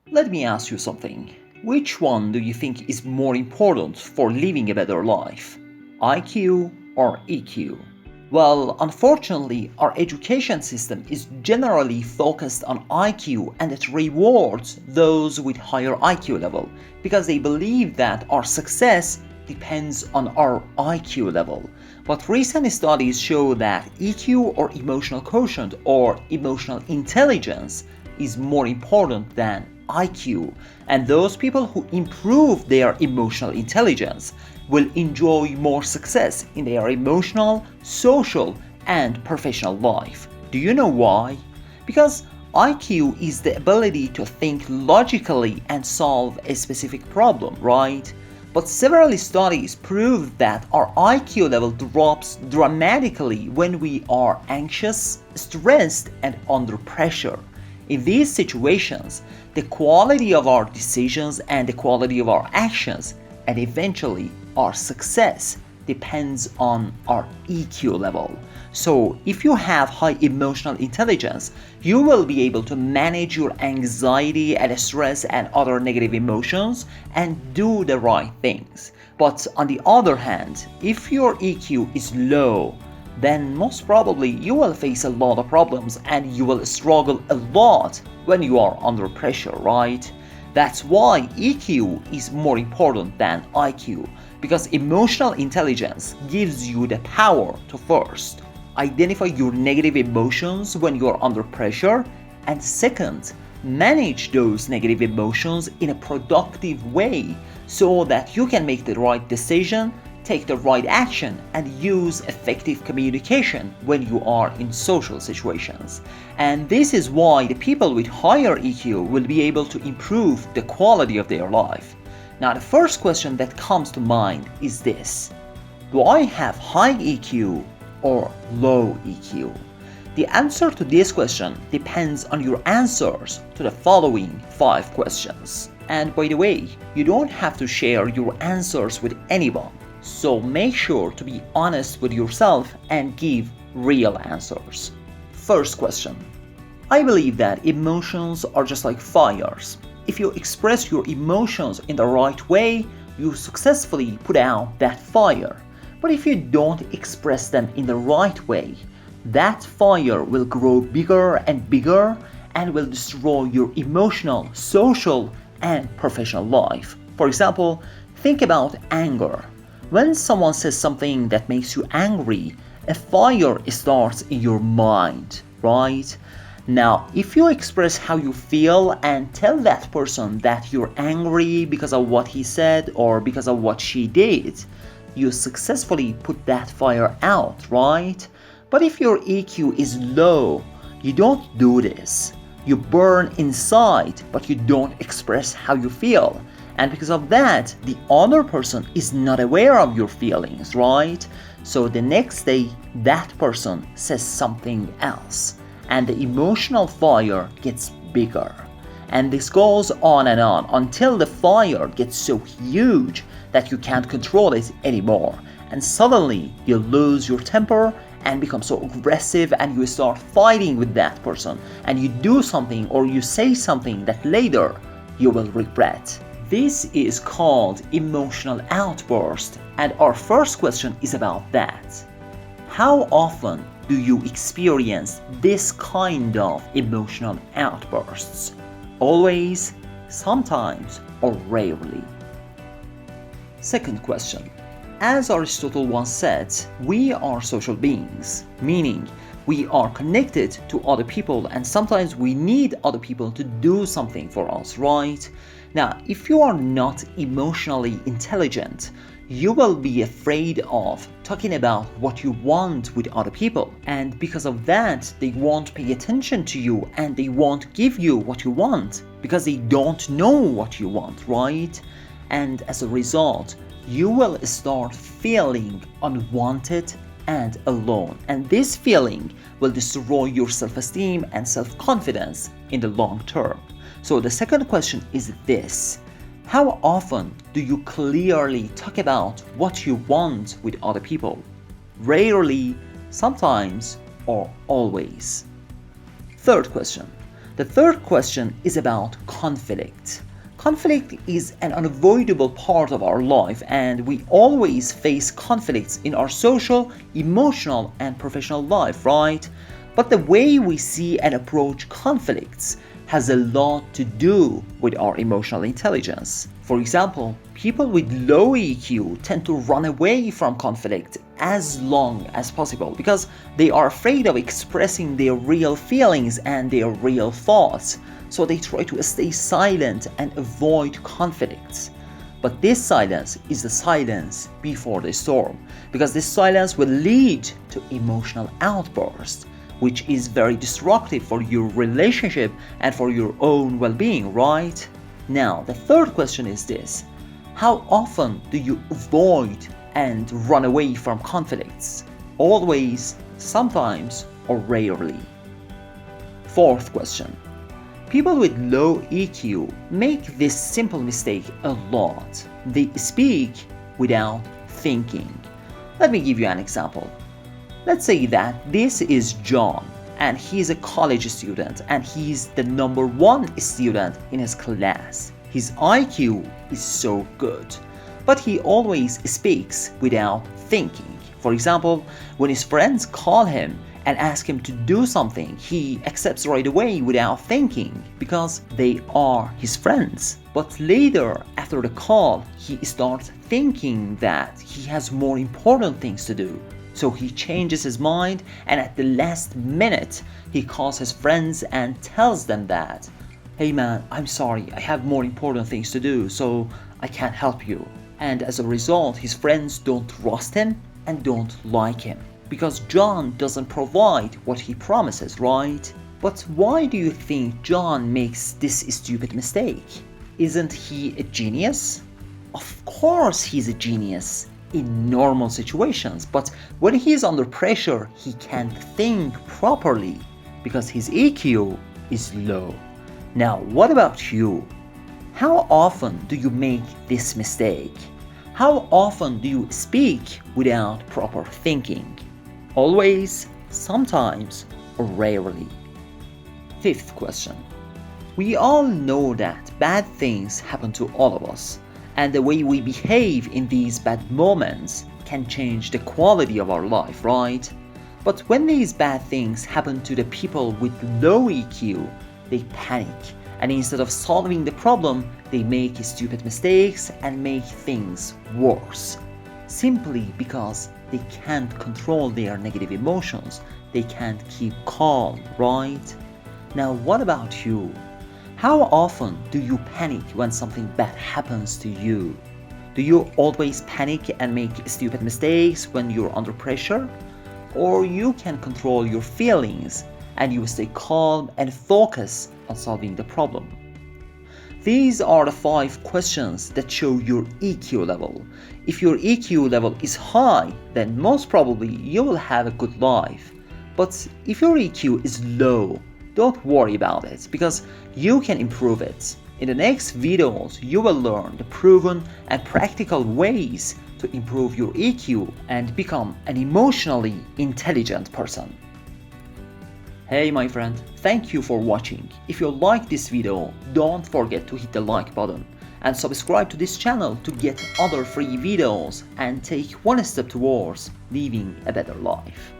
Let me ask you something. Which one do you think is more important for living a better life? IQ or EQ? Well, unfortunately, our education system is generally focused on IQ and it rewards those with higher IQ level because they believe that our success depends on our IQ level. But recent studies show that EQ or emotional quotient or emotional intelligence is more important than IQ, and those people who improve their emotional intelligence will enjoy more success in their emotional, social, and professional life. Do you know why? Because IQ is the ability to think logically and solve a specific problem, right? But several studies prove that our IQ level drops dramatically when we are anxious, stressed, and under pressure. In these situations, the quality of our decisions and the quality of our actions, and eventually our success, depends on our EQ level. So, if you have high emotional intelligence, you will be able to manage your anxiety and stress and other negative emotions and do the right things. But on the other hand, if your EQ is low, then most probably you will face a lot of problems and you will struggle a lot when you are under pressure, right? That's why EQ is more important than IQ, because emotional intelligence gives you the power to first identify your negative emotions when you are under pressure, and second, manage those negative emotions in a productive way so that you can make the right decision, take the right action, and use effective communication when you are in social situations. And this is why the people with higher EQ will be able to improve the quality of their life. Now, the first question that comes to mind is this: do I have high EQ or low EQ? The answer to this question depends on your answers to the following 5 questions. And by the way, you don't have to share your answers with anyone. So make sure to be honest with yourself and give real answers. First question. I believe that emotions are just like fires. If you express your emotions in the right way, you successfully put out that fire. But if you don't express them in the right way, that fire will grow bigger and bigger and will destroy your emotional, social, and professional life. For example, think about anger. When someone says something that makes you angry, a fire starts in your mind, right? Now, if you express how you feel and tell that person that you're angry because of what he said or because of what she did, you successfully put that fire out, right? But if your EQ is low, you don't do this. You burn inside, but you don't express how you feel. And because of that, the other person is not aware of your feelings, right? So the next day, that person says something else, and the emotional fire gets bigger. And this goes on and on until the fire gets so huge that you can't control it anymore. And suddenly, you lose your temper and become so aggressive and you start fighting with that person. And you do something or you say something that later you will regret. This is called emotional outburst, and our first question is about that. How often do you experience this kind of emotional outbursts? Always, sometimes, or rarely? Second question. As Aristotle once said, we are social beings, meaning we are connected to other people and sometimes we need other people to do something for us, right? Now, if you are not emotionally intelligent, you will be afraid of talking about what you want with other people. And because of that, they won't pay attention to you and they won't give you what you want because they don't know what you want, right? And as a result, you will start feeling unwanted and alone. And this feeling will destroy your self-esteem and self-confidence in the long term. So the second question is this: how often do you clearly talk about what you want with other people? Rarely, sometimes, or always? Third question. The third question is about conflict. Conflict is an unavoidable part of our life, and we always face conflicts in our social, emotional, and professional life, right? But the way we see and approach conflicts has a lot to do with our emotional intelligence. For example, people with low EQ tend to run away from conflict as long as possible because they are afraid of expressing their real feelings and their real thoughts. So they try to stay silent and avoid conflicts. But this silence is the silence before the storm, because this silence will lead to emotional outbursts, which is very destructive for your relationship and for your own well-being, right? Now, the third question is this: how often do you avoid and run away from conflicts? Always, sometimes, or rarely? Fourth question: people with low EQ make this simple mistake a lot. They speak without thinking. Let me give you an example. Let's say that this is John, and he's a college student, and he's the number one student in his class. His IQ is so good, but he always speaks without thinking. For example, when his friends call him and ask him to do something, he accepts right away without thinking because they are his friends. But later, after the call, he starts thinking that he has more important things to do. So he changes his mind, and at the last minute, he calls his friends and tells them that, "Hey man, I'm sorry, I have more important things to do, so I can't help you." And as a result, his friends don't trust him and don't like him, because John doesn't provide what he promises, right? But why do you think John makes this stupid mistake? Isn't he a genius? Of course he's a genius in normal situations, but when he's under pressure, he can't think properly because his EQ is low. Now, what about you? How often do you make this mistake? How often do you speak without proper thinking? Always, sometimes, or rarely? Fifth question. We all know that bad things happen to all of us, and the way we behave in these bad moments can change the quality of our life, right? But when these bad things happen to the people with low EQ, they panic, and instead of solving the problem, they make stupid mistakes and make things worse. Simply because they can't control their negative emotions, they can't keep calm, right? Now, what about you? How often do you panic when something bad happens to you? Do you always panic and make stupid mistakes when you're under pressure? Or you can control your feelings and you stay calm and focus on solving the problem? These are the 5 questions that show your EQ level. If your EQ level is high, then most probably you will have a good life. But if your EQ is low, don't worry about it, because you can improve it. In the next videos, you will learn the proven and practical ways to improve your EQ and become an emotionally intelligent person. Hey my friend, thank you for watching. If you like this video, don't forget to hit the like button and subscribe to this channel to get other free videos and take one step towards living a better life.